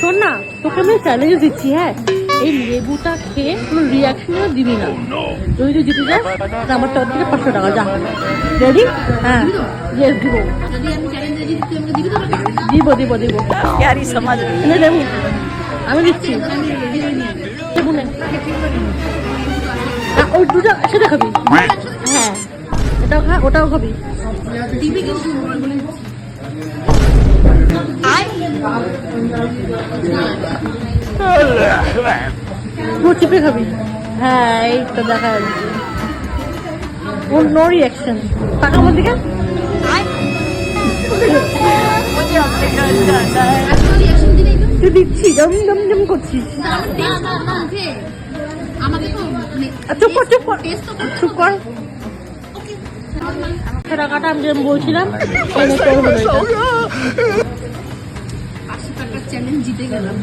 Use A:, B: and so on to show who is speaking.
A: শোন না, তোকে আমি চ্যালেঞ্জ দিচ্ছি, হ্যাঁ, এই লেবুটা খেয়ে কোনো রিয়াকশনও দিবি না। যদি তুই জিতে যাস আমার তরফ থেকে 500 টাকা। যা, রেডি? হ্যাঁ, ইয়েস, দিব দিব দিব দিব। লেবু আমি দিচ্ছি। লেবু নে, ওই দুটো সেটা খাবি? হ্যাঁ, এটাও খা, ওটাও খাবি। চিপে খাবি? হ্যাঁ, এই তো দেখা যাচ্ছে। ওর নো রিয়াকশন। টাকা আমার দিকে তুই দিচ্ছি, জম জম জম করছিস। চুপ কর, চুপ কর, চুপ কর। টাকাটা আমি যেরকম বলছিলাম চ্যালেঞ্জ জিতে গেলাম।